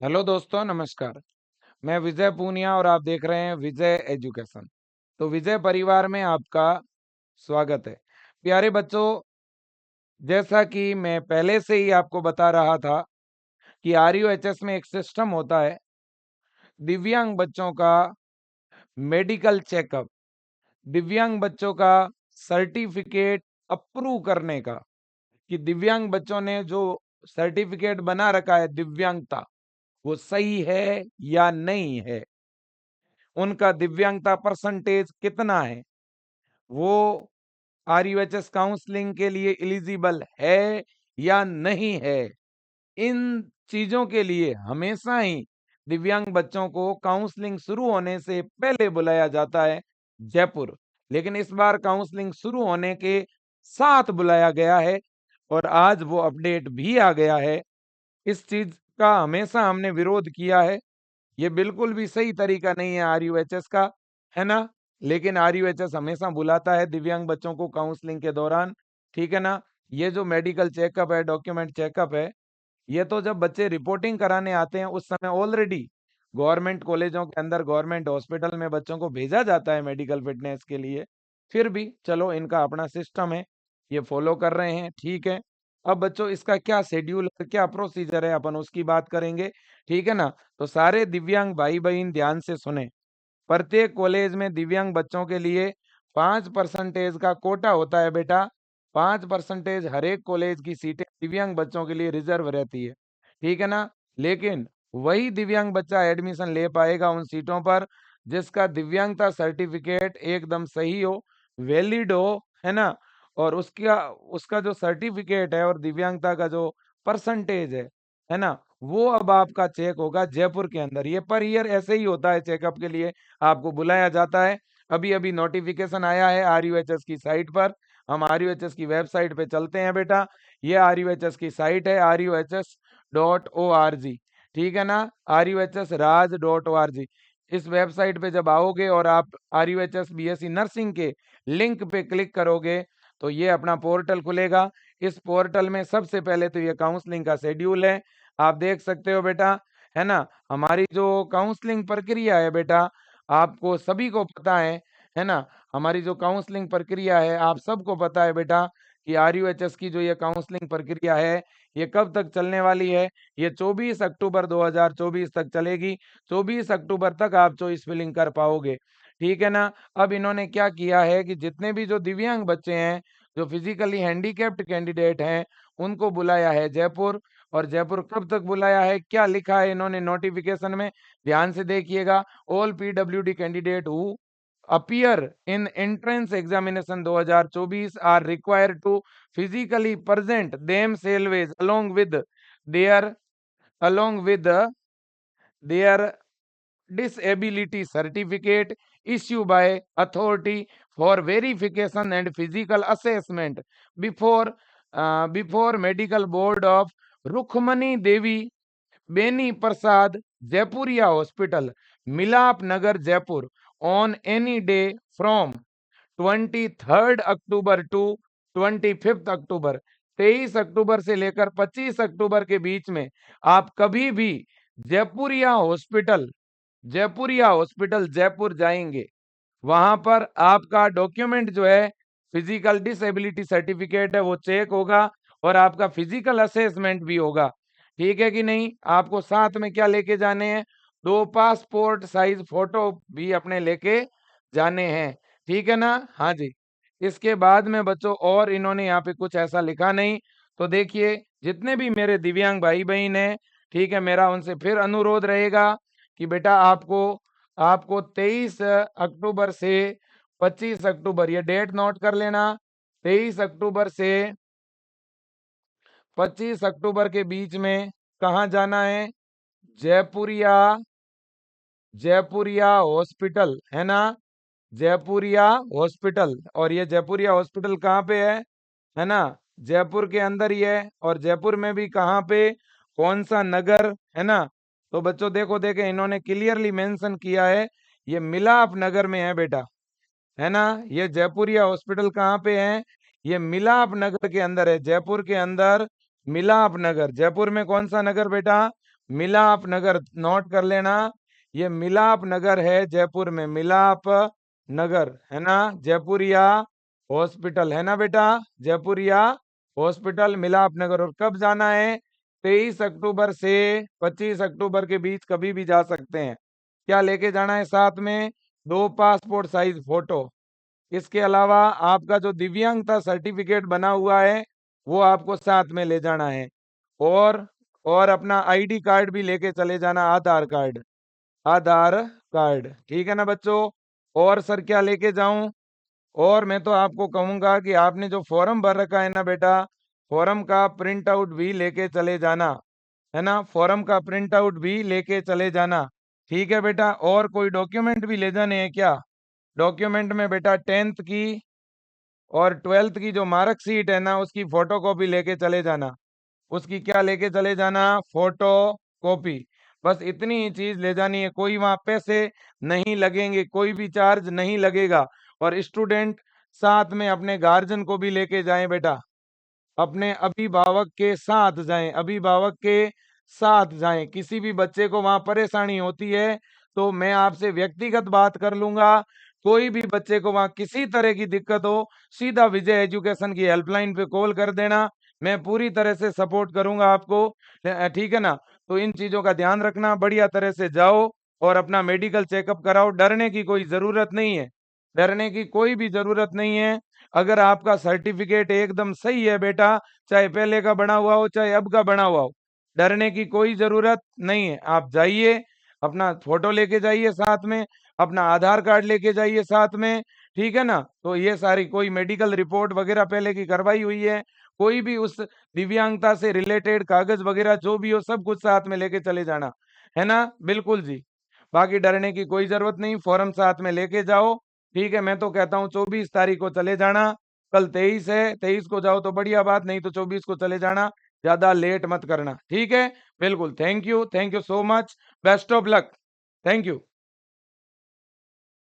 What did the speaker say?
Hello दोस्तों, नमस्कार। मैं विजय पूनिया और आप देख रहे हैं विजय एजुकेशन। तो विजय परिवार में आपका स्वागत है। प्यारे बच्चों, जैसा कि मैं पहले से ही आपको बता रहा था कि आरयूएचएस में एक सिस्टम होता है दिव्यांग बच्चों का मेडिकल चेकअप, दिव्यांग बच्चों का सर्टिफिकेट अप्रूव करने का, कि दिव्यांग बच्चों ने जो सर्टिफिकेट बना रखा है दिव्यांगता, वो सही है या नहीं है, उनका दिव्यांगता परसेंटेज कितना है, वो आरयूएचएस काउंसलिंग के लिए एलिजिबल है या नहीं है। इन चीजों के लिए हमेशा ही दिव्यांग बच्चों को काउंसलिंग शुरू होने से पहले बुलाया जाता है जयपुर। लेकिन इस बार काउंसलिंग शुरू होने के साथ बुलाया गया है और आज वो अपडेट भी आ गया है। इस चीज का हमेशा हमने विरोध किया है। ये बिल्कुल भी सही तरीका नहीं है आरयूएचएस का, है ना? लेकिन आरयूएचएस हमेशा बुलाता है दिव्यांग बच्चों को काउंसलिंग के दौरान, ठीक है ना? ये जो मेडिकल चेकअप है, डॉक्यूमेंट चेकअप है, ये तो जब बच्चे रिपोर्टिंग कराने आते हैं उस समय ऑलरेडी गवर्नमेंट कॉलेजों के अंदर, गवर्नमेंट हॉस्पिटल में बच्चों को भेजा जाता है मेडिकल फिटनेस के लिए। फिर भी चलो, इनका अपना सिस्टम है, ये फॉलो कर रहे हैं, ठीक है। अब बच्चों, इसका क्या शेड्यूल है, क्या प्रोसीजर है, अपन उसकी बात करेंगे, ठीक है ना? तो सारे दिव्यांग भाई बहन ध्यान से सुने। प्रत्येक कॉलेज में दिव्यांग बच्चों के लिए 5% का कोटा होता है बेटा। 5% हर एक कॉलेज की सीटें दिव्यांग बच्चों के लिए रिजर्व रहती है, ठीक है ना? लेकिन वही दिव्यांग बच्चा एडमिशन ले पाएगा उन सीटों पर जिसका दिव्यांगता सर्टिफिकेट एकदम सही हो, वैलिड हो, है ना? और उसका उसका जो सर्टिफिकेट है और दिव्यांगता का जो परसेंटेज है ना, वो अब आपका चेक होगा जयपुर के अंदर। ये पर ईयर ऐसे ही होता है, चेकअप के लिए आपको बुलाया जाता है। अभी-अभी नोटिफिकेशन आया है आरयूएचएस की साइट पर। हम आरयूएचएस की वेबसाइट पे चलते हैं बेटा। ये आरयूएचएस की साइट है ruhs.org, ठीक है ना? ruhsraj.org। इस वेबसाइट पे जब आओगे और आप आरयूएचएस बीएससी नर्सिंग के लिंक पे क्लिक करोगे तो ये अपना पोर्टल खुलेगा। इस पोर्टल में सबसे पहले तो ये काउंसलिंग का शेड्यूल है, आप देख सकते हो बेटा, है ना? हमारी जो काउंसलिंग प्रक्रिया है बेटा, आपको सभी को पता है ना? हमारी जो काउंसलिंग प्रक्रिया है, आप सबको पता है बेटा कि आरयूएचएस की जो ये काउंसलिंग प्रक्रिया है, ये कब तक चलने वाली है? ये 24 अक्टूबर 2024 तक चलेगी। 24 अक्टूबर तक आप चॉइस फिलिंग कर पाओगे, ठीक है ना? अब इन्होंने क्या किया है कि जितने भी जो दिव्यांग बच्चे हैं, जो फिजिकली हैंडीकैप्ड कैंडिडेट हैं, उनको बुलाया है जयपुर। और जयपुर कब तक बुलाया है, क्या लिखा है इन्होंने नोटिफिकेशन में, ध्यान से देखिएगा। All PWD candidate who appear in entrance examination 2024 are required to physically present themselves there along with their disability certificate issued by authority for verification and physical assessment before medical board of Rukhmani Devi Beni Prasad Jaipuria Hospital, Milap Nagar, Jaipur on any day from 23rd October to 25th October. 23 अक्टूबर से लेकर 25 अक्टूबर के बीच में आप कभी भी Jaipuria hospital Jaipur जाएंगे, वहां पर आपका डॉक्यूमेंट जो है, फिजिकल डिसेबिलिटी सर्टिफिकेट है, वो चेक होगा और आपका फिजिकल असेसमेंट भी होगा, ठीक है कि नहीं? आपको साथ में क्या लेके जाने हैं? 2 पासपोर्ट साइज फोटो भी अपने लेके जाने हैं, ठीक है ना? हाँ जी। इसके बाद में बच्चों, और इन्होंने यहाँ पे कुछ ऐसा लिखा नहीं। तो देखिए, जितने भी मेरे दिव्यांग भाई बहन हैं, ठीक है, मेरा उनसे फिर अनुरोध रहेगा कि बेटा आपको आपको 23 अक्टूबर से 25 अक्टूबर, ये डेट नोट कर लेना। 23 अक्टूबर से 25 अक्टूबर के बीच में कहाँ जाना है? जयपुरिया जयपुरिया हॉस्पिटल, है ना? जयपुरिया हॉस्पिटल। और ये जयपुरिया हॉस्पिटल कहाँ पे है ना? जयपुर के अंदर ही है। और जयपुर में भी कहाँ पे, कौन सा नगर, है ना? तो बच्चों देखो, देखे इन्होंने क्लियरली मेंशन किया है, ये मिलाप नगर में है बेटा, है ना? ये जयपुरिया हॉस्पिटल कहाँ पे है? ये मिलाप नगर के अंदर है, जयपुर के अंदर मिलाप नगर। जयपुर में कौन सा नगर बेटा? मिलाप नगर नोट कर लेना। ये मिलाप नगर है जयपुर में, मिलाप नगर है ना, जयपुरिया हॉस्पिटल है ना बेटा, जयपुरिया हॉस्पिटल मिलाप नगर। और कब जाना है? 23 अक्टूबर से 25 अक्टूबर के बीच कभी भी जा सकते हैं। क्या लेके जाना है साथ में? 2 पासपोर्ट साइज फोटो। इसके अलावा आपका जो दिव्यांगता सर्टिफिकेट बना हुआ है वो आपको साथ में ले जाना है। और और अपना आईडी कार्ड भी लेके चले जाना, आधार कार्ड, आधार कार्ड, ठीक है ना बच्चों। और सर क्या लेके जाऊं? और मैं तो आपको कहूंगा कि आपने जो फॉर्म भर रखा है ना बेटा, फॉर्म का प्रिंट आउट भी लेके चले जाना, है ना, फॉर्म का प्रिंट आउट भी लेके चले जाना, ठीक है बेटा। और कोई डॉक्यूमेंट भी ले जाने हैं क्या? डॉक्यूमेंट में बेटा 10th की और 12th की जो मार्कशीट है ना उसकी फोटो कॉपी लेके चले जाना। उसकी क्या लेके चले जाना? Photo copy. बस इतनी ही चीज ले जानी है, कोई वहां पैसे नहीं लगेंगे, कोई भी चार्ज नहीं लगेगा। और स्टूडेंट साथ में अपने गार्जियन को भी लेके जाएं बेटा, अपने अभिभावक के साथ जाएं, अभिभावक के साथ जाएं। किसी भी बच्चे को वहां परेशानी होती है तो मैं आपसे व्यक्तिगत बात कर लूंगा। कोई भी बच्चे को वहां किसी तरह की दिक्कत हो, सीधा विजय एजुकेशन की हेल्पलाइन पे कॉल कर देना, मैं पूरी तरह से सपोर्ट करूंगा आपको, ठीक है ना। तो इन चीजों का ध्यान रखना, बढ़िया तरह से जाओ और अपना मेडिकल चेकअप कराओ। डरने की कोई जरूरत नहीं है, डरने की कोई भी जरूरत नहीं है। अगर आपका सर्टिफिकेट एकदम सही है बेटा, चाहे पहले का बना हुआ हो चाहे अब का बना हुआ हो, डरने की कोई जरूरत नहीं है। आप जाइए, अपना फोटो लेके जाइए साथ में, अपना आधार कार्ड लेके जाइए साथ में, ठीक है ना। तो ये सारी कोई मेडिकल रिपोर्ट वगैरह पहले की करवाई हुई है, कोई भी उस दिव्यांगता से रिलेटेड कागज वगैरह जो भी हो सब कुछ साथ में लेके चले जाना, है ना, बिल्कुल जी। बाकी डरने की कोई जरूरत नहीं, फॉर्म साथ में लेके जाओ, ठीक है। मैं तो कहता हूँ 24 तारीख को चले जाना, कल 23 है, 23 को जाओ तो बढ़िया बात, नहीं तो 24 को चले जाना, ज्यादा लेट मत करना, ठीक है। बिल्कुल, thank you so much, best of luck, thank you.